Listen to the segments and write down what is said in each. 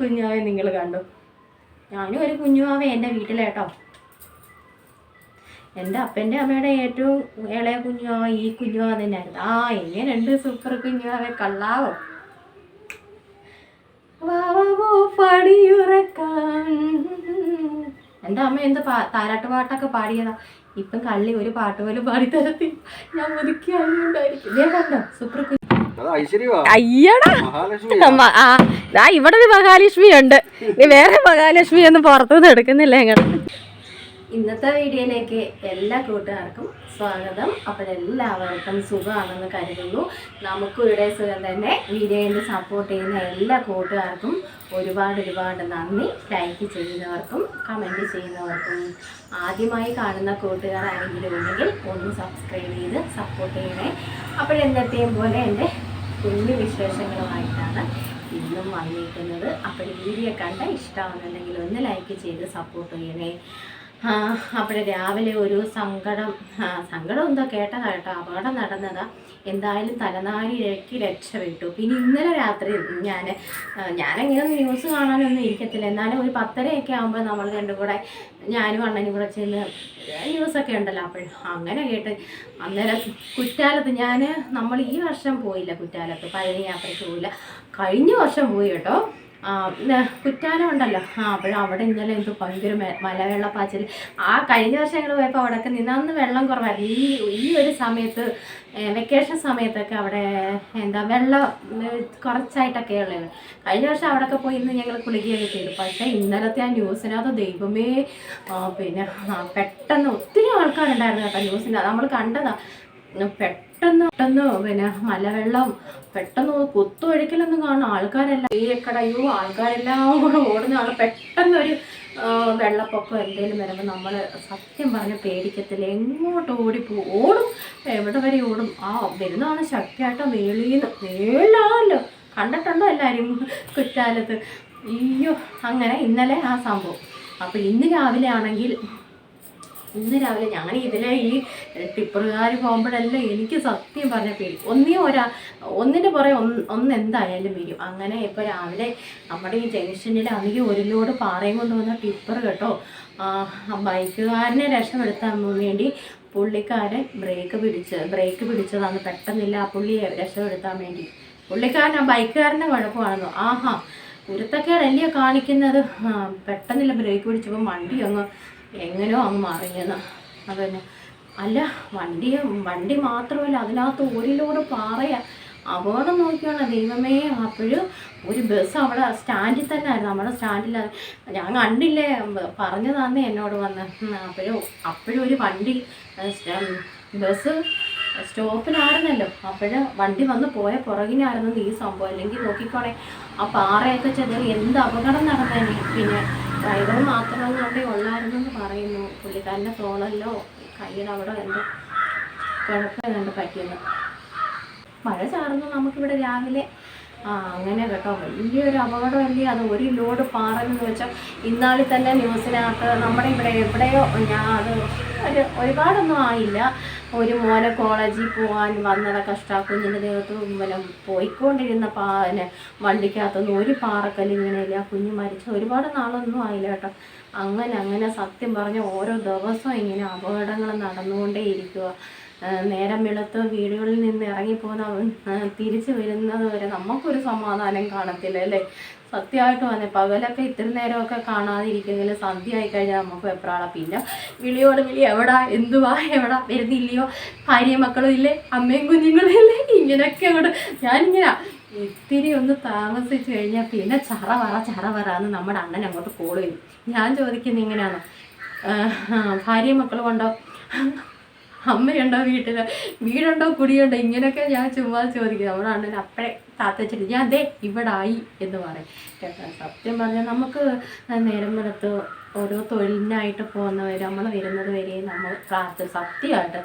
കുഞ്ഞുവാവെ നിങ്ങൾ കണ്ടു. ഞാനും ഒരു കുഞ്ഞുവാവ എൻ്റെ വീട്ടിലേട്ടോ. എൻ്റെ അപ്പൻ്റെ അമ്മയുടെ ഏറ്റവും ഇളയ കുഞ്ഞുവാവ ഈ കുഞ്ഞുവാവ തന്നെയായിരുന്നു. എങ്ങനെയുണ്ട് സൂപ്പർ കുഞ്ഞുവാവെ, കള്ളാവോ? വാവോ പടിയുറക്കാൻ. എൻ്റെ അമ്മ എന്ത് താരാട്ട് പാട്ടൊക്കെ പാടിയതാ. ഇപ്പം കള്ളി ഒരു പാട്ട് പോലും പാടിത്തരത്തി. ഞാൻ ഒതുക്കി അറിയുണ്ടായിരിക്കും. ഞാൻ കണ്ടോ സൂപ്പർ കുഞ്ഞു. അയ്യടാ, ഇവിടെ ഒരു മഹാലക്ഷ്മി ഉണ്ട്. നീ വേറെ മഹാലക്ഷ്മി ഒന്നും പുറത്തുനിന്ന് എടുക്കുന്നില്ല ഞങ്ങൾ. ഇന്നത്തെ വീഡിയോയിലേക്ക് എല്ലാ കൂട്ടുകാർക്കും സ്വാഗതം. അപ്പോഴെല്ലാവർക്കും സുഖമാണെന്ന് കരുതുന്നു. നമുക്കും ഇവിടെ സുഖം തന്നെ. വീഡിയോയിൽ സപ്പോർട്ട് ചെയ്യുന്ന എല്ലാ കൂട്ടുകാർക്കും ഒരുപാട് നന്ദി. ലൈക്ക് ചെയ്യുന്നവർക്കും കമൻറ്റ് ചെയ്യുന്നവർക്കും ആദ്യമായി കാണുന്ന കൂട്ടുകാർ ആരെങ്കിലും ഉണ്ടെങ്കിൽ ഒന്ന് സബ്സ്ക്രൈബ് ചെയ്ത് സപ്പോർട്ട് ചെയ്യണേ. അപ്പോഴെന്നത്തെയും പോലെ എൻ്റെ കുഞ്ഞു വിശേഷങ്ങളുമായിട്ടാണ് ഇന്നും വന്നിരിക്കുന്നത്. അപ്പോൾ വീഡിയോ കണ്ട ഇഷ്ടമാണെന്നുണ്ടെങ്കിൽ ഒന്ന് ലൈക്ക് ചെയ്ത് സപ്പോർട്ട് ചെയ്യണേ. അപ്പോൾ രാവിലെ ഒരു സങ്കടം എന്തോ കേട്ടതാ കേട്ടോ. അപകടം നടന്നതാ. എന്തായാലും തലനാരിഴയ്ക്ക് രക്ഷപ്പെട്ടു. പിന്നെ ഇന്നലെ രാത്രി ഞാനങ്ങനെ ന്യൂസ് കാണാനൊന്നും ഇരിക്കത്തില്ല. എന്നാലും ഒരു 10:30 ആകുമ്പോൾ നമ്മൾ രണ്ടും കൂടെ, ഞാനും അണ്ണനും കൂടെ ചെന്ന് ന്യൂസൊക്കെ ഉണ്ടല്ലോ, അപ്പോൾ അങ്ങനെ കേട്ട് അന്നേരം കുറ്റാലത്ത് നമ്മൾ ഈ വർഷം പോയില്ല കുറ്റാലത്ത്, പഴയ യാത്രയ്ക്ക് പോയില്ല. കഴിഞ്ഞ വർഷം പോയി കേട്ടോ. കുറ്റാലം ഉണ്ടല്ലോ. അവിടെ ഇന്നലെ എന്തോ ഭയങ്കര മലവെള്ളപ്പാച്ചിൽ. കഴിഞ്ഞ വർഷം ഞങ്ങൾ പോയപ്പോൾ അവിടെയൊക്കെ നിന്നന്ന് വെള്ളം കുറവായിരുന്നു. ഈ ഒരു സമയത്ത് വെക്കേഷൻ സമയത്തൊക്കെ അവിടെ വെള്ളം കുറച്ചായിട്ടൊക്കെ ഉള്ളത്. കഴിഞ്ഞ വർഷം അവിടെയൊക്കെ പോയി ഇന്ന് ഞങ്ങൾ കുളിക്കുകയൊക്കെ ചെയ്തു. പക്ഷേ ഇന്നലത്തെ ആ ന്യൂസിനകത്ത് ദൈവമേ, പിന്നെ പെട്ടെന്ന് ഒത്തിരി ആൾക്കാരുണ്ടായിരുന്നു കേട്ടോ ന്യൂസിനകത്ത്. നമ്മൾ കണ്ടതാ. പെട്ടെന്ന് പിന്നെ മലവെള്ളം പെട്ടെന്ന് കുത്തൊഴുക്കലൊന്നും കാണും. ആൾക്കാരെല്ലാം ആൾക്കാരെല്ലാം കൂടെ ഓടുന്നതാണ്. പെട്ടെന്നൊരു വെള്ളപ്പൊക്കം എന്തെങ്കിലും വരുമ്പോൾ നമ്മൾ സത്യം പറഞ്ഞ് പേടിക്കത്തില്ല. എങ്ങോട്ട് ഓടും, എവിടെ വരെ ഓടും. വരുന്നതാണ് ശക്തിയായിട്ടോ വേളാലോ. കണ്ടിട്ടുണ്ടോ എല്ലാവരും കുറ്റാലത്ത്? അയ്യോ, അങ്ങനെ ഇന്നലെ ആ സംഭവം. അപ്പോൾ ഇന്ന് രാവിലെ ഞങ്ങൾ ഇതിലെ ഈ ടിപ്പറുകാർ പോകുമ്പോഴെല്ലാം എനിക്ക് സത്യം പറഞ്ഞ പേടി. ഒന്നിൻ്റെ പുറകെ ഒന്ന് എന്തായാലും വരും. അങ്ങനെ ഇപ്പോൾ രാവിലെ നമ്മുടെ ഈ ജംഗ്ഷനിൽ അധികം ഒരു ലോഡ് പാറയും കൊണ്ടുവന്ന ടിപ്പർ കേട്ടോ. ബൈക്കുകാരനെ രക്ഷപ്പെടുത്താൻ വേണ്ടി പുള്ളിക്കാരൻ ബ്രേക്ക് പിടിച്ചതാണ്. പെട്ടെന്നില്ല ആ പുള്ളിയെ രക്ഷപ്പെടുത്താൻ വേണ്ടി. ബൈക്കുകാരൻ്റെ കുഴപ്പമാണെന്നോ. കുരുത്തക്കേടല്ലേ കാണിക്കുന്നത്. പെട്ടെന്നില്ല ബ്രേക്ക് പിടിച്ചപ്പോൾ വണ്ടി എങ്ങനെയോ മറിഞ്ഞെന്ന്. അതന്നെ. അല്ല, വണ്ടി മാത്രമല്ല, അതിനകത്ത് ഒരു ലോഡ് പാറയാ. അപകടം നോക്കിയാണ് ദൈവമേ. അപ്പോഴും ഒരു ബസ് അവിടെ സ്റ്റാൻഡിൽ തന്നെ ആയിരുന്നു. നമ്മുടെ സ്റ്റാൻഡിൽ ഞാൻ കണ്ടില്ലേ, പറഞ്ഞതാന്നേ എന്നോട് വന്ന്. അപ്പോഴും ഒരു വണ്ടി ബസ് സ്റ്റോപ്പിലായിരുന്നല്ലോ. വണ്ടി വന്ന് പോയ പുറകിനായിരുന്നു ഈ സംഭവം. അല്ലെങ്കിൽ നോക്കിക്കോണേ, ആ പാറയൊക്കെ ചെറിയ എന്ത് അപകടം നടന്നേനെ. പിന്നെ ഡ്രൈവർ മാത്രമൊന്നും അവിടെ ഉള്ളായിരുന്നെന്ന് പറയുന്നു. പുള്ളിക്കാരൻ്റെ തോളല്ലോ കയ്യുടെ അവിടെ എന്തോ കുഴപ്പമുണ്ട് പറ്റിയെന്ന്. മഴ ചാർന്നു നമുക്കിവിടെ രാവിലെ. അങ്ങനെ കേട്ടോ, വലിയൊരു അപകടമല്ലേ അത്. ഒരു ലോഡ് പാറയെന്ന് വെച്ചാൽ ഇന്നാളിൽ തന്നെ ന്യൂസിനകത്ത് നമ്മുടെ എവിടെയോ ഒരുപാടൊന്നും ആയില്ല. ഒരു മോനെ കോളേജിൽ പോകാൻ വന്നത കുഞ്ഞിൻ്റെ ദേഹത്ത് പോയിക്കൊണ്ടിരുന്ന വണ്ടിക്കകത്തൊന്നും ഒരു പാറക്കല്ല് ഇങ്ങനെയില്ല. കുഞ്ഞ് മരിച്ച ഒരുപാട് നാളൊന്നും ആയില്ല കേട്ടോ. അങ്ങനെ സത്യം പറഞ്ഞ ഓരോ ദിവസവും ഇങ്ങനെ അപകടങ്ങൾ നടന്നുകൊണ്ടേ ഇരിക്കുക. നേരം വെളുത്ത് വീടുകളിൽ നിന്ന് ഇറങ്ങിപ്പോകുന്ന തിരിച്ചു വരുന്നത് വരെ നമുക്കൊരു സമാധാനം കാണത്തില്ല അല്ലേ? സത്യമായിട്ട് വന്നേ. പകലൊക്കെ ഇത്തിരി നേരമൊക്കെ കാണാതിരിക്കുമെങ്കിൽ സന്ധ്യ ആയിക്കഴിഞ്ഞാൽ നമുക്ക് വെപ്രാളാം. പിന്നെ വിളിയോട് വിളി, എവിടാ വരുന്നില്ലയോ, ഭാര്യയും മക്കളും ഇല്ലേ, അമ്മയും കുഞ്ഞുങ്ങളും ഇല്ലേ, ഇങ്ങനെയൊക്കെ അങ്ങോട്ട്. ഞാനിങ്ങനെ ഇത്തിരി ഒന്ന് താമസിച്ച് കഴിഞ്ഞാൽ പിന്നെ ചറവറാന്ന് നമ്മുടെ അണ്ണൻ അങ്ങോട്ട് കോൾ വരും. ഞാൻ ചോദിക്കുന്നത് ഇങ്ങനെയാണോ, ഭാര്യയും മക്കളും ഉണ്ടോ, അമ്മയുണ്ടോ, വീടുണ്ടോ, കുടിയുണ്ടോ, ഇങ്ങനെയൊക്കെ ഞാൻ ചുമ്മാ ചോദിക്കും. നമ്മുടെ അണ്ണൻ അപ്പഴേ താത്തച്ചിട്ട് ഞാൻ ഇവിടെ ആയി എന്ന് പറയും കേട്ടോ. സത്യം പറഞ്ഞാൽ നമുക്ക് നേരം വെളുത്ത് ഓരോ തൊഴിലിനായിട്ട് പോകുന്നവർ നമ്മൾ വരുന്നത് വരെ നമ്മൾ സത്യമായിട്ട്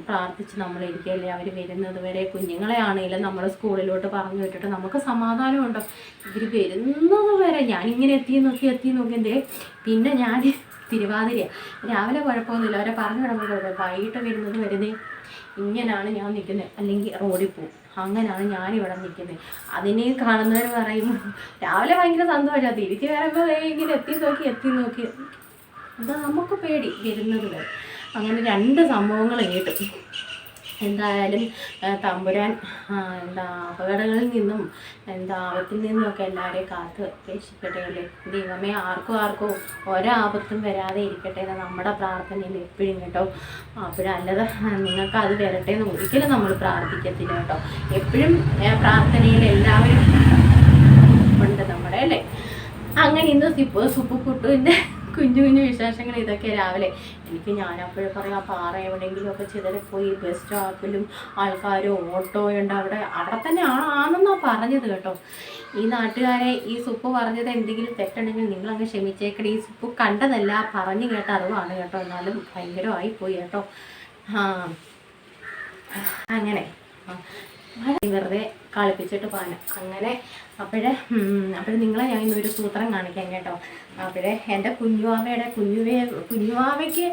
പ്രാർത്ഥിച്ച് നമ്മളിരിക്കുകയല്ലേ. അവർ വരുന്നത് വരെ കുഞ്ഞുങ്ങളെ ആണെങ്കിലും നമ്മൾ സ്കൂളിലോട്ട് പറഞ്ഞു വിട്ടിട്ട് നമുക്ക് സമാധാനമുണ്ടോ? ഇവർ വരുന്നത് വരെ ഞാനിങ്ങനെ എത്തി നോക്കി പിന്നെ ഞാൻ തിരുവാതിര രാവിലെ കുഴപ്പമൊന്നുമില്ല, അവരെ പറഞ്ഞു വിടുമ്പോൾ വൈകിട്ട് വരുന്നത് വരുന്നേ ഇങ്ങനെയാണ് ഞാൻ നിൽക്കുന്നത്. അല്ലെങ്കിൽ റോഡിൽ പോകും. അങ്ങനെയാണ് ഞാനിവിടെ നിൽക്കുന്നത്. അതിനെ കാണുന്നവർ പറയും രാവിലെ ഭയങ്കര സന്തോഷമാണ്, തിരിച്ച് വരുമ്പോൾ ഇങ്ങനെ എത്തി നോക്കി എന്താ നമുക്ക് പേടി വരുന്നത് വരെ. അങ്ങനെ 2 സംഭവങ്ങൾ കേട്ടു. എന്തായാലും തമ്പുരാൻ അപകടങ്ങളിൽ നിന്നും ആപത്തിൽ നിന്നുമൊക്കെ എല്ലാവരെയും കാത്ത് രക്ഷിക്കട്ടെ അല്ലേ. ദൈവമേ ആർക്കും ഒരാപത്തും വരാതെ ഇരിക്കട്ടെ എന്ന് നമ്മുടെ പ്രാർത്ഥനയിൽ എപ്പോഴും കേട്ടോ. അപ്പോഴല്ലാതെ നിങ്ങൾക്ക് അത് വരട്ടെ എന്ന് ഒരിക്കലും നമ്മൾ പ്രാർത്ഥിക്കത്തില്ല കേട്ടോ. എപ്പോഴും പ്രാർത്ഥനയിൽ എല്ലാവരും ഉണ്ട് നമ്മുടെ അല്ലേ. അങ്ങനെ ഇന്ന് സുപ്പ് കുട്ടുവിൻ്റെ കുഞ്ഞു വിശേഷങ്ങൾ ഇതൊക്കെ രാവിലെ. ഞാൻ അപ്പോഴും പറയാം, പാറ എവിടെയെങ്കിലുമൊക്കെ ചിതറിപ്പോയി ബസ് സ്റ്റോപ്പിലും ആൾക്കാരും ഓട്ടോയുണ്ട് അവിടെ തന്നെ ആണെന്നാണ് പറഞ്ഞത് കേട്ടോ. ഈ നാട്ടുകാരെ ഈ സുപ്പ് പറഞ്ഞത് എന്തെങ്കിലും തെറ്റുണ്ടെങ്കിൽ നിങ്ങളങ്ങ് ക്ഷമിച്ചേക്കട്ടെ. ഈ സുപ്പ് കണ്ടതല്ല, പറഞ്ഞു കേട്ട അറിവാണ് കേട്ടോ. എന്നാലും ഭയങ്കരമായി പോയി കേട്ടോ. അങ്ങനെ വെറുതെ കളിപ്പിച്ചിട്ട് പോകാൻ അങ്ങനെ. അപ്പോഴേ നിങ്ങളെ ഞാൻ ഇന്നൊരു സൂത്രം കാണിക്കാം കേട്ടോ. അപ്പോഴേ എൻ്റെ കുഞ്ഞുവാവയ്ക്ക്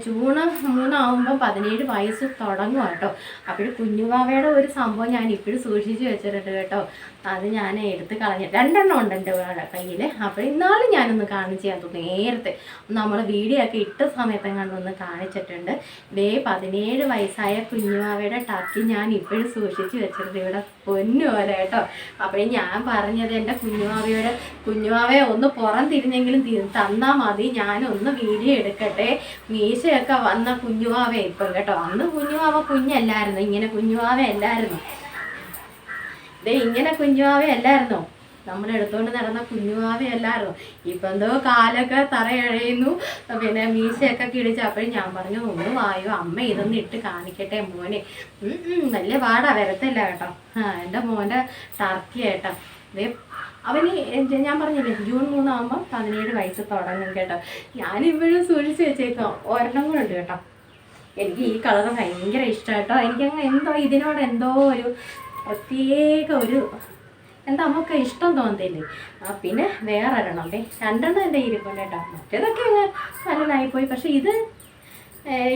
ജൂൺ 3 ആകുമ്പോൾ 17 വയസ്സ് തുടങ്ങും കേട്ടോ. അപ്പോൾ കുഞ്ഞുവാവയുടെ ഒരു സംഭവം ഞാൻ ഇപ്പോഴും സൂക്ഷിച്ച് വെച്ചിട്ടുണ്ട് കേട്ടോ. അത് ഞാൻ എടുത്ത് കളഞ്ഞു. 2 എണ്ണം ഉണ്ട് എൻ്റെ കയ്യിൽ. അപ്പോൾ ഇന്നാളും ഞാനൊന്ന് കാണിച്ചു തന്നു. നേരത്തെ നമ്മൾ വീഡിയോ ഒക്കെ ഇട്ട സമയത്തെങ്ങാണ്ടൊന്ന് കാണിച്ചിട്ടുണ്ട്. 17 വയസ്സായ കുഞ്ഞുവാവയുടെ ടർക്കി ഞാൻ ഇപ്പോഴും സൂക്ഷിച്ച് വെച്ചിട്ടുണ്ട് ഇവിടെ പൊന്നു പോലെ കേട്ടോ. അപ്പോഴും ഞാൻ പറഞ്ഞത് എൻ്റെ കുഞ്ഞുവാവയെ ഒന്ന് പുറം തിരിഞ്ഞെങ്കിലും തന്നാൽ മതി, ഞാനൊന്ന് വീഡിയോ എടുക്കട്ടെ. മീശയൊക്കെ വന്ന കുഞ്ഞുവാവ ഇപ്പം കേട്ടോ. അന്ന് കുഞ്ഞുവാവ കുഞ്ഞല്ലായിരുന്നു, ഇങ്ങനെ കുഞ്ഞുവാവ അല്ലായിരുന്നു. ഇങ്ങനെ കുഞ്ഞുവാവ അല്ലായിരുന്നോ നമ്മളെടുത്തോണ്ട് നടന്ന കുഞ്ഞുവാവയല്ലായിരുന്നു. ഇപ്പം എന്തോ കാലൊക്കെ തറയഴയുന്നു, പിന്നെ മീശയൊക്കെ കിടിച്ച്. അപ്പോഴും ഞാൻ പറഞ്ഞു, ഒന്ന് വായോ അമ്മ ഇതൊന്ന് ഇട്ട് കാണിക്കട്ടെ മോനെ. വലിയ പാടാ, വരത്തില്ല കേട്ടോ. എൻ്റെ മോൻ്റെ ടർക്കി കേട്ടോ. അവന് ഞാൻ പറഞ്ഞില്ലേ ജൂൺ 3 ആകുമ്പോൾ 17 വയസ്സ് തുടങ്ങും കേട്ടോ. ഞാനിപ്പോഴും സൂക്ഷിച്ച് വെച്ചേക്കാം. ഒരെണ്ണം കൂടെ ഉണ്ട് കേട്ടോ. എനിക്ക് ഈ കളർ ഭയങ്കര ഇഷ്ടം കേട്ടോ. എനിക്കങ്ങ് ഇതിനോട് എന്തോ ഒരു പ്രത്യേക ഒരു നമുക്ക് ഇഷ്ടം തോന്നത്തില്ലേ. പിന്നെ വേറെ ഒരെണ്ണം 2 എണ്ണം എൻ്റെ ഇരിപ്പുണ്ട് കേട്ടോ. മറ്റേതൊക്കെ അങ്ങ് നല്ലതായിപ്പോയി. പക്ഷെ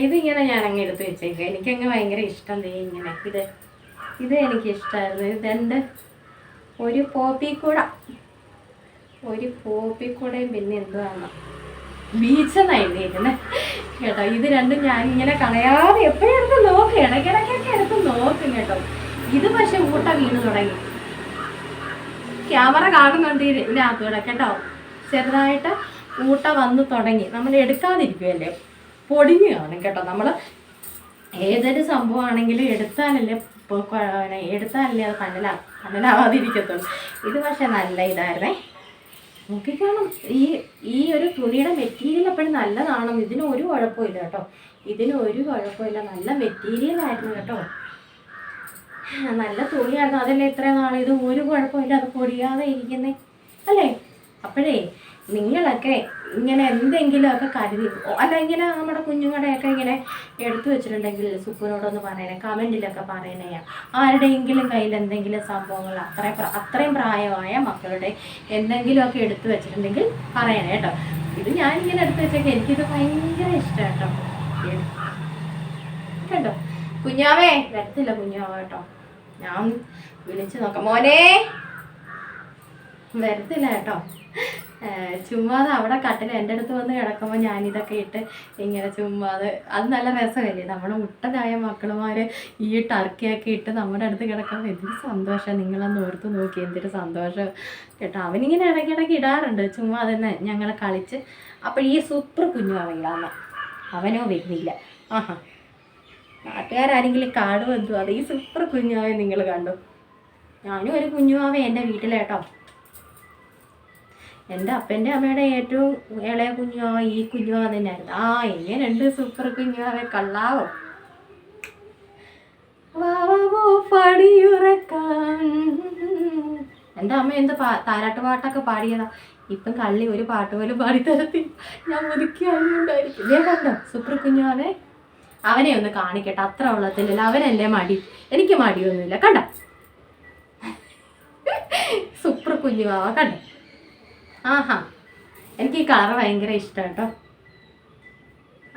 ഇതിങ്ങനെ ഞാനങ്ങ് എടുത്ത് വെച്ചേക്കാം. എനിക്കങ്ങ് ഭയങ്കര ഇഷ്ടം ഇങ്ങനെ ഇത് എനിക്കിഷ്ടമായിരുന്നു. ഇതെൻ്റെ ഒരു പോപ്പിക്കൂടയും പിന്നെ എന്തുവാണ് ബീച്ചെന്നായിരുന്നേക്കുന്നത് കേട്ടോ. ഇത് 2 ഞാനിങ്ങനെ കളയാതെ എപ്പോഴും എടുത്ത് നോക്കും, ഇടയ്ക്കിടയ്ക്കൊക്കെ എടുത്ത് നോക്കും കേട്ടോ. ഇത് പക്ഷെ ഊട്ട വീണ് തുടങ്ങി. ക്യാമറ കാണുന്നുണ്ട് ഇതിനകത്തൂടെ കേട്ടോ. ചെറുതായിട്ട് ഊട്ട വന്ന് തുടങ്ങി. നമ്മൾ എടുക്കാതിരിക്കുമല്ലേ, പൊടിഞ്ഞ് കാണും കേട്ടോ. നമ്മൾ ഏതൊരു സംഭവമാണെങ്കിലും എടുത്താലല്ലേ അത് കണ്ണലാവാതിരിക്കത്തുള്ളൂ. ഇത് പക്ഷെ നല്ല ഇതായിരുന്നേ. നോക്കിക്കാണും ഈ ഒരു തുണിയുടെ മെറ്റീരിയൽ എപ്പോഴും നല്ലതാണ്. ഇതിന് ഒരു കുഴപ്പമില്ല കേട്ടോ. നല്ല മെറ്റീരിയലായിരുന്നു കേട്ടോ. നല്ല തുണിയായിരുന്നു. അതല്ലേ ഇത്രയും നാൾ ഇത് ഒരു കുഴപ്പമില്ല, അത് പൊടിയാതെ ഇരിക്കുന്നേ അല്ലേ. അപ്പോഴേ നിങ്ങളൊക്കെ ഇങ്ങനെ എന്തെങ്കിലുമൊക്കെ കരുതി അല്ല ഇങ്ങനെ നമ്മുടെ കുഞ്ഞുങ്ങളുടെയൊക്കെ ഇങ്ങനെ എടുത്തു വെച്ചിട്ടുണ്ടെങ്കിൽ സുപ്പിനോടൊന്ന് പറയണേ, കമൻറ്റിലൊക്കെ പറയണേ. ആരുടെയെങ്കിലും കയ്യിൽ എന്തെങ്കിലും സംഭവങ്ങൾ അത്രയും പ്രായമായ മക്കളുടെ എന്തെങ്കിലുമൊക്കെ എടുത്തു വെച്ചിട്ടുണ്ടെങ്കിൽ പറയണേ കേട്ടോ. ഇത് ഞാനിങ്ങനെ എടുത്തു വെച്ചേക്കാം. എനിക്കിത് ഭയങ്കര ഇഷ്ടം കേട്ടോ. കുഞ്ഞാവേ വരത്തില്ല കുഞ്ഞാവ കേട്ടോ. ഞാൻ വിളിച്ചു നോക്കാം. മോനെ വരത്തില്ല കേട്ടോ. ചുമ്മാതെ അവിടെ കട്ടിൽ എൻ്റെ അടുത്ത് വന്ന് കിടക്കുമ്പോൾ ഞാനിതൊക്കെ ഇട്ട് ഇങ്ങനെ ചുമ്മാതെ അത് നല്ല രസമല്ലേ. നമ്മുടെ മുട്ടനായ മക്കളുമാർ ഈ ടർക്കിയൊക്കെ ഇട്ട് നമ്മുടെ അടുത്ത് കിടക്കുമ്പോൾ എന്തൊരു സന്തോഷം. നിങ്ങളൊന്ന് ഓർത്ത് നോക്കി എന്തൊരു സന്തോഷം കേട്ടോ. അവനിങ്ങനെ ഇടയ്ക്കിടയ്ക്ക് ഇടാറുണ്ട് ചുമ്മാ തന്നെ ഞങ്ങൾ കളിച്ച്. അപ്പോൾ ഈ സൂപ്പർ കുഞ്ഞുവാവയിലാണ്, അവനോ വരുന്നില്ല. നാട്ടുകാരെങ്കിലും കാടും എന്തു അത് ഈ സൂപ്പർ കുഞ്ഞുവാവയെ നിങ്ങൾ കണ്ടു. ഞാനും ഒരു കുഞ്ഞുവാവ എൻ്റെ വീട്ടിലേട്ടോ. എൻ്റെ അപ്പൻ്റെ അമ്മയുടെ ഏറ്റവും ഇളയ കുഞ്ഞുവാവ ഈ കുഞ്ഞുവാവ തന്നെയായിരുന്നു. എങ്ങനെയുണ്ട് സൂപ്പർ കുഞ്ഞുവാവെ, കള്ളാവോ വാവോ പടിയുറക്കാൻ. എൻ്റെ അമ്മ എന്ത് താരാട്ട് പാട്ടൊക്കെ പാടിയതാ. ഇപ്പം കള്ളി ഒരു പാട്ട് പോലും പാടിത്തരത്തി. ഞാൻ മുതുക്കി അറിയുണ്ടായിരിക്കും. ഞാൻ കണ്ടോ സൂപ്പർ കുഞ്ഞുവാവെ. അവനെ ഒന്ന് കാണിക്കട്ടെ. അത്ര ഉള്ളത്തില്ലല്ലോ, അവനല്ലേ മടി, എനിക്ക് മടിയൊന്നുമില്ല. കണ്ട സൂപ്പർ കുഞ്ഞുവാവ കണ്ട. എനിക്ക് ഈ കളർ ഭയങ്കര ഇഷ്ടം കേട്ടോ.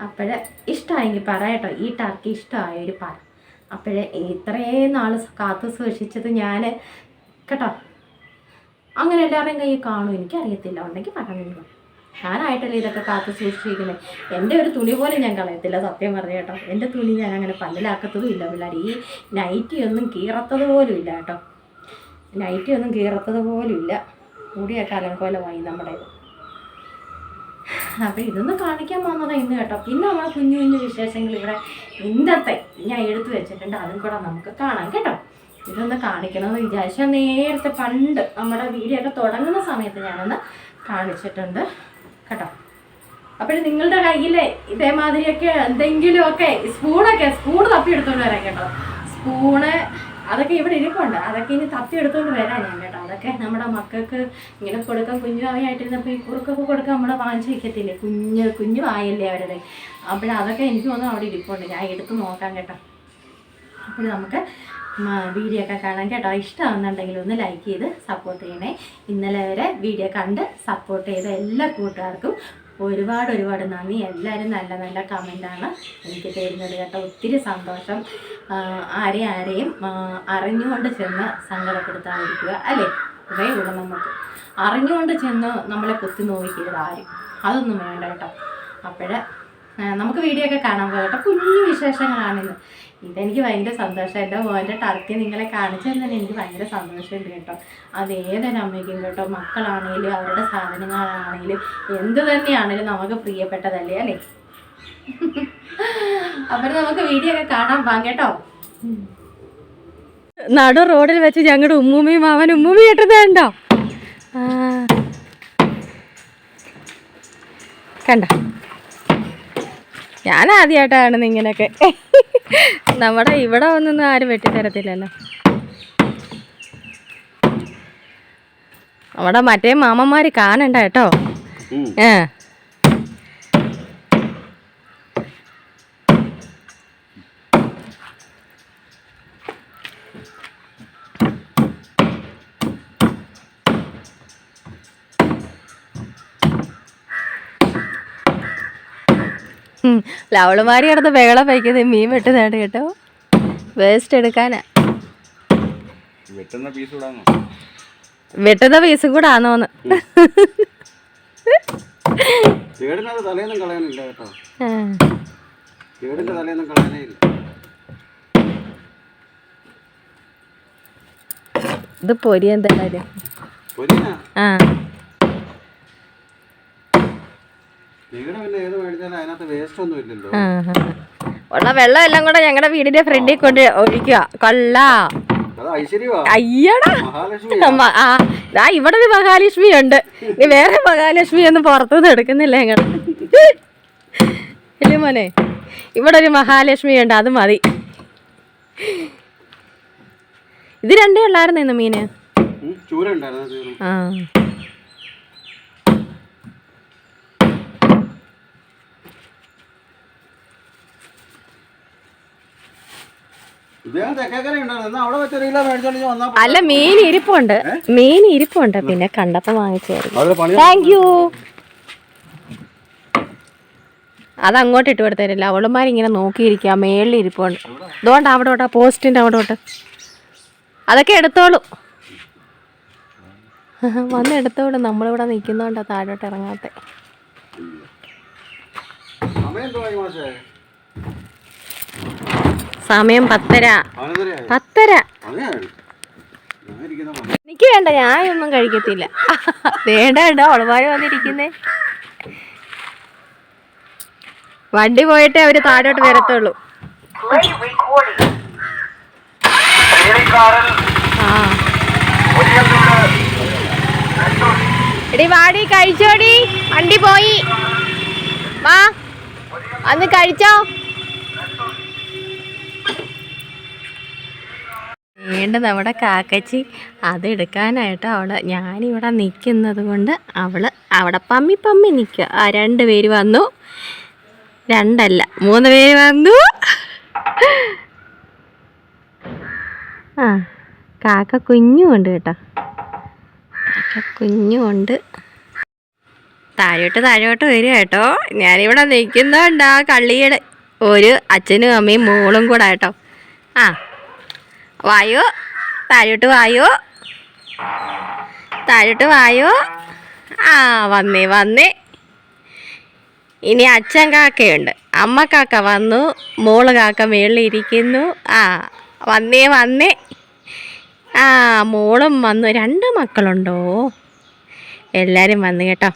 അപ്പോഴേ ഇഷ്ടമായെങ്കിൽ പറ കേട്ടോ. ഈ ടർക്കി ഇഷ്ടമായൊരു പറ. അപ്പോഴേ ഇത്രയും നാൾ കാത്തു സൂക്ഷിച്ചത് ഞാൻ കേട്ടോ. അങ്ങനെ എല്ലാവരുടെയും കയ്യിൽ കാണും, എനിക്കറിയത്തില്ല, ഉണ്ടെങ്കിൽ പറഞ്ഞില്ല. ഞാനായിട്ടല്ലേ ഇതൊക്കെ കാത്തു സൂക്ഷിച്ചിരിക്കുന്നത്. എൻ്റെ ഒരു തുണി പോലും ഞാൻ കളയത്തില്ല, സത്യം പറഞ്ഞു കേട്ടോ. എൻ്റെ തുണി ഞാൻ അങ്ങനെ പല്ലിലാക്കത്തതും ഇല്ല പിള്ളേർ. ഈ നൈറ്റി ഒന്നും കീറത്തത് പോലും ഇല്ല കേട്ടോ. നൈറ്റി ഒന്നും കീറത്തത് പോലും ഇല്ല. മുടിയൊക്കെ അലങ്കോലമായി നമ്മുടെ. അപ്പോൾ ഇതൊന്നും കാണിക്കാൻ വന്നതാണ് ഇന്ന് കേട്ടോ. പിന്നെ നമ്മളെ കുഞ്ഞു കുഞ്ഞു വിശേഷങ്ങൾ ഇവിടെ ഇന്നത്തെ ഞാൻ എടുത്തു വെച്ചിട്ടുണ്ട്, അതും കൂടെ നമുക്ക് കാണാം കേട്ടോ. ഇതൊന്ന് കാണിക്കണമെന്ന് വിചാരിച്ചാൽ നേരത്തെ പണ്ട് നമ്മുടെ വീഡിയോ ഒക്കെ തുടങ്ങുന്ന സമയത്ത് ഞാനൊന്ന് കാണിച്ചിട്ടുണ്ട് കേട്ടോ. അപ്പോഴും നിങ്ങളുടെ കയ്യിൽ ഇതേമാതിരിയൊക്കെ എന്തെങ്കിലുമൊക്കെ സ്പൂൺ തപ്പിയെടുത്തോണ്ട് വരാം കേട്ടോ. സ്പൂണ് അതൊക്കെ ഇവിടെ ഇരിപ്പുണ്ട്, അതൊക്കെ ഇനി തപ്പിയെടുത്തോണ്ട് വരാം ഞാൻ കേട്ടോ. അതൊക്കെ നമ്മുടെ മക്കൾക്ക് ഇങ്ങനെ കൊടുക്കാൻ, കുഞ്ഞുവായായിട്ടിരുന്നപ്പോൾ ഈ കുറുക്കൊക്കെ കൊടുക്കാൻ നമ്മൾ വാങ്ങിച്ച് വയ്ക്കത്തില്ലേ, കുഞ്ഞു വായല്ലേ അവരുടെ. അതൊക്കെ എനിക്ക് തോന്നുന്നു അവിടെ ഇരിപ്പുണ്ട്, ഞാൻ എടുത്ത് നോക്കാം കേട്ടോ. അപ്പോൾ നമുക്ക് വീഡിയോ ഒക്കെ കാണാൻ കേട്ടോ. ഇഷ്ടമാകുന്നുണ്ടെങ്കിൽ ഒന്ന് ലൈക്ക് ചെയ്ത് സപ്പോർട്ട് ചെയ്യണേ. ഇന്നലെ വരെ വീഡിയോ കണ്ട് സപ്പോർട്ട് ചെയ്ത എല്ലാ കൂട്ടുകാർക്കും ഒരുപാട് നന്ദി. എല്ലാവരും നല്ല നല്ല കമൻറ്റാണ് എനിക്ക് തരുന്നത് കേട്ടോ. ഒത്തിരി സന്തോഷം. ആരെയും അറിഞ്ഞുകൊണ്ട് ചെന്ന് സങ്കടപ്പെടുത്താതിരിക്കുക അല്ലേ, ഇതേ ഉള്ളൂ നമുക്ക്. അറിഞ്ഞുകൊണ്ട് ചെന്ന് നമ്മളെ കുത്തി നോവിക്കരുത് ആരും, അതൊന്നും വേണ്ട കേട്ടോ. അപ്പോൾ നമുക്ക് വീഡിയോ ഒക്കെ കാണാൻ പോകാം കേട്ടോ. കുഞ്ഞു വിശേഷങ്ങളാണിന്ന്. ഇതെനിക്ക് ഭയങ്കര സന്തോഷം. എൻ്റെ മോൻ്റെ ടർക്കി നിങ്ങളെ കാണിച്ചാൽ തന്നെ എനിക്ക് ഭയങ്കര സന്തോഷമുണ്ട് കേട്ടോ. അത് ഏതൊരമ്മയ്ക്കും കേട്ടോ, മക്കളാണെങ്കിലും അവരുടെ സാധനങ്ങളാണെങ്കിലും എന്ത് തന്നെയാണെങ്കിലും നമുക്ക് പ്രിയപ്പെട്ടതല്ലേ അല്ലേ. അപ്പം നമുക്ക് വീഡിയോ ഒക്കെ കാണാൻ പോകാം കേട്ടോ. നടു റോഡിൽ വെച്ച് ഞങ്ങളുടെ ഉമ്മൂമ്മയും അവൻ ഉമ്മൂമ്മ കേട്ടതുണ്ടോ, കണ്ട. ഞാൻ ആദ്യമായിട്ടാണ് ഇങ്ങനെയൊക്കെ. നമ്മുടെ ഇവിടെ ഒന്നൊന്നും ആരും വെട്ടിത്തരത്തില്ലല്ലോ. അവിടെ മറ്റേ മാമന്മാർ കാണണ്ട കേട്ടോ. ലവളുമാരി കിടന്ന് ബഹളം വയ്ക്കുന്നത് മീൻ വെട്ടുന്നതാണ് കേട്ടോ. വേസ്റ്റ് എടുക്കാനാ. വെട്ടുന്ന പീസും കൂടെ ആണോന്ന്. ഇത് പൊരി എന്തായാലും. ആ ഉള്ള വെള്ളം എല്ലാം കൂടെ ഞങ്ങളുടെ വീടിന്റെ ഫ്രണ്ടിൽ കൊണ്ട് ഒഴിക്കുക. കൊള്ള അയ്യടാ. ഇവിടെ ഒരു മഹാലക്ഷ്മി ഉണ്ട്. നീ വേറെ മഹാലക്ഷ്മി ഒന്നും പുറത്തുനിന്ന് എടുക്കുന്നില്ല ഞങ്ങൾ. ഇല്ലേ മോനെ, ഇവിടെ ഒരു മഹാലക്ഷ്മി ഉണ്ട്, അത് മതി. ഇത് രണ്ടേ ഉള്ളായിരുന്നു ഇന്ന് മീന്. ആ അല്ല, മീൻ ഇരിപ്പുണ്ട് പിന്നെ കണ്ടപ്പോ വാങ്ങിച്ചായിരുന്നു. Thank you. അത് അങ്ങോട്ട് ഇട്ട് കൊടുത്തരില്ല, അവളുമാരിങ്ങനെ നോക്കിയിരിക്കുക. മേളിൽ ഇരിപ്പുണ്ട്. അതുകൊണ്ട് അവിടോട്ടാ, പോസ്റ്റിന്റെ അവിടോട്ട്. അതൊക്കെ എടുത്തോളൂ, വന്ന് എടുത്തോളൂ. നമ്മളിവിടെ നിൽക്കുന്നോണ്ടാ താഴോട്ട് ഇറങ്ങാത്തെ. സമയം 10:30. എനിക്ക് വേണ്ട, ഞാനൊന്നും കഴിക്കത്തില്ല. വേണ്ട അവളുമാര് വന്നിരിക്കുന്നേ. വണ്ടി പോയിട്ടേ അവര് താഴോട്ട് വരത്തുള്ളൂ. എടി വാടി, കഴിച്ചോടി. വണ്ടി പോയി, വാ അന്ന് കഴിച്ചോ. വീണ്ടും നമ്മുടെ കാക്കച്ചി അത് എടുക്കാനായിട്ട് ഞാനിവിടെ നിൽക്കുന്നത് കൊണ്ട് അവിടെ പമ്മി നിൽക്കുക. 2 പേര് വന്നു, 2 അല്ല 3 പേര് വന്നു. ആ കാക്ക കുഞ്ഞുമുണ്ട് കേട്ടോ, കാക്ക കുഞ്ഞുമുണ്ട്. താഴോട്ട് വരിക കേട്ടോ. ഞാനിവിടെ നിൽക്കുന്നുണ്ട് ആ കള്ളിയുടെ ഒരു അച്ഛനും അമ്മയും മോളും കൂടെ കേട്ടോ. ആ വായോ, താഴോട്ട് വായോ, താഴോട്ട് വായോ. ആ വന്നേ വന്നേ. ഇനി അച്ഛൻ കാക്കയുണ്ട്. അമ്മ കാക്ക വന്നു, മോള് കാക്ക മേളിലിരിക്കുന്നു. ആ വന്നേ വന്നേ. ആ മോളും വന്നു. 2 മക്കളുണ്ടോ? എല്ലാവരും വന്നു കേട്ടോ.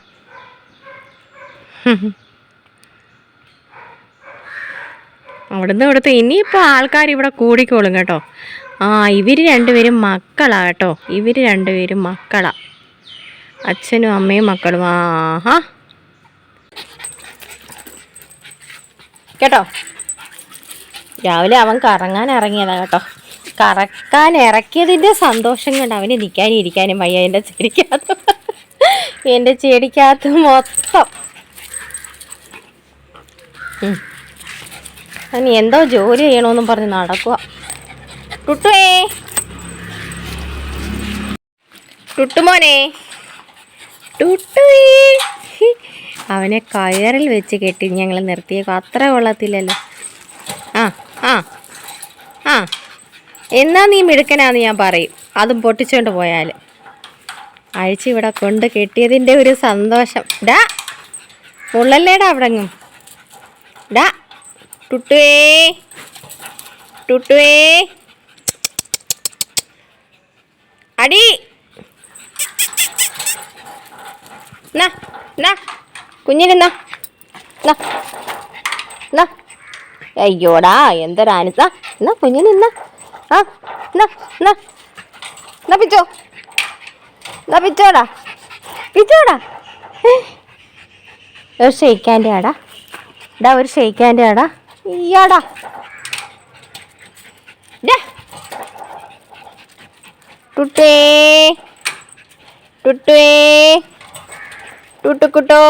അവിടുന്ന് ഇവിടുത്തെ ഇനിയിപ്പോൾ ആൾക്കാർ ഇവിടെ കൂടിക്കോളും കേട്ടോ. ആ ഇവർ 2 പേരും മക്കളാ കേട്ടോ. ഇവർ 2 പേരും മക്കളാ, അച്ഛനും അമ്മയും മക്കളും. ആഹാ കേട്ടോ. രാവിലെ അവൻ കറങ്ങാൻ ഇറങ്ങിയതാ കേട്ടോ. കറക്കാൻ ഇറക്കിയതിൻ്റെ സന്തോഷം കൊണ്ട് അവന് നിൽക്കാനും ഇരിക്കാനും വയ്യ. എൻ്റെ ചെടിക്കകത്ത് മൊത്തം അവന് എന്തോ ജോലി ചെയ്യണമെന്നും പറഞ്ഞ് നടക്കുക. ടുട്ടുവേ, ടുട്ടുമോനെ, ടുട്ടുവേ. അവനെ കയറിൽ വെച്ച് കെട്ടി ഞങ്ങൾ നിർത്തിയേക്കും. അത്ര കൊള്ളത്തില്ലല്ലോ. ആ ആ ആ എന്നാ നീ മിടുക്കനാന്ന് ഞാൻ പറയും, അതും പൊട്ടിച്ചുകൊണ്ട് പോയാൽ. ഇവിടെ കൊണ്ട് കെട്ടിയതിൻ്റെ ഒരു സന്തോഷം. ഡാ മുള്ളല്ലേടാ അവിടെങ്ങും. ഡാ ടുട്ടുവേ, ടുട്ടുവേ, അടി. കുഞ്ഞിനെന്നാ അയ്യോടാ എന്തൊരാനുസ. എന്നാ കുഞ്ഞിനെന്നാ. ആ എന്നാ പിച്ചോ, എന്നാ പിച്ചോടാ, പിച്ചോടാ. ഒരു ഷെയ്ക്കാൻ്റെ ആടാ. ഡാ ഒരു ഷെയ്ക്കാൻ്റെ ആടാ. ഇയാടാ ടുട്ടേ, ടുട്ടുവേ, ടുട്ടുക്കുട്ടോ.